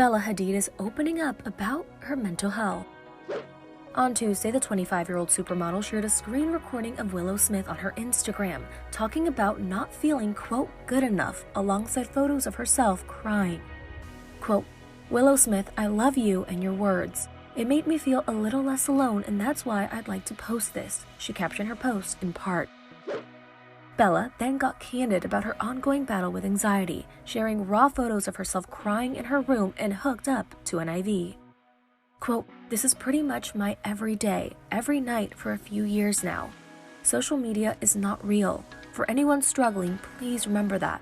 Bella Hadid is opening up about her mental health. On Tuesday, the 25-year-old supermodel shared a screen recording of Willow Smith on her Instagram, talking about not feeling, quote, good enough, alongside photos of herself crying. Quote, Willow Smith, I love you and your words. It made me feel a little less alone, and that's why I'd like to post this, she captioned her post in part. Bella then got candid about her ongoing battle with anxiety, sharing raw photos of herself crying in her room and hooked up to an IV. Quote, this is pretty much my everyday, every night for a few years now. Social media is not real. For anyone struggling, please remember that.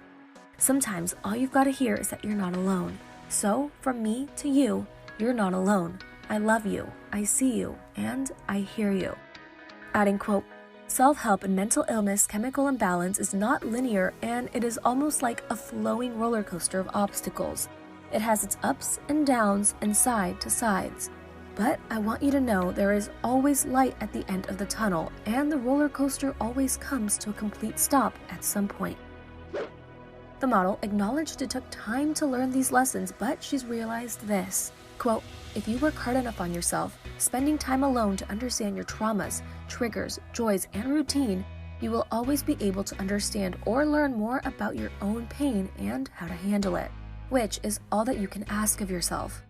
Sometimes all you've got to hear is that you're not alone. So, from me to you, you're not alone. I love you, I see you, and I hear you. Adding, quote, self-help and mental illness chemical imbalance is not linear, and it is almost like a flowing roller coaster of obstacles. It has its ups and downs and side to sides. But I want you to know there is always light at the end of the tunnel, and the roller coaster always comes to a complete stop at some point. The model acknowledged it took time to learn these lessons, but she's realized this. Quote, if you work hard enough on yourself, spending time alone to understand your traumas, triggers, joys, and routine, you will always be able to understand or learn more about your own pain and how to handle it, which is all that you can ask of yourself.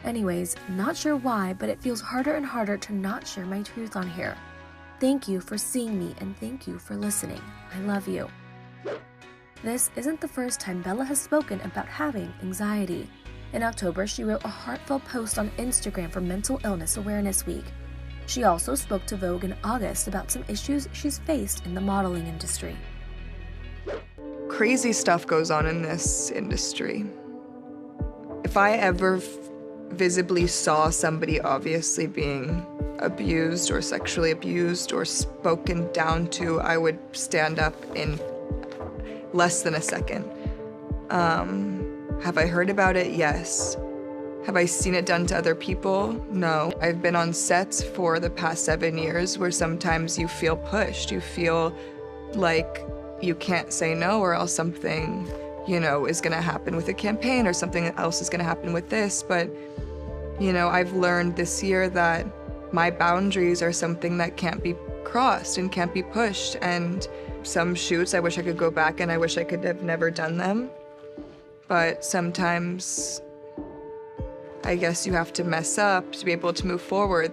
Anyways, not sure why, but it feels harder and harder to not share my truth on here. Thank you for seeing me, and thank you for listening. I love you. This isn't the first time Bella has spoken about having anxiety. In October, she wrote a heartfelt post on Instagram for Mental Illness Awareness Week. She also spoke to Vogue in August about some issues she's faced in the modeling industry. Crazy stuff goes on in this industry. If I ever visibly saw somebody obviously being abused or sexually abused or spoken down to, I would stand up in less than a second. Have I heard about it? Yes. Have I seen it done to other people? No. I've been on sets for the past 7 years where sometimes you feel pushed. You feel like you can't say no, or else something, is gonna happen with a campaign, or something else is gonna happen with this. But, I've learned this year that my boundaries are something that can't be crossed and can't be pushed. And some shoots, I wish I could go back and I wish I could have never done them. But sometimes I guess you have to mess up to be able to move forward.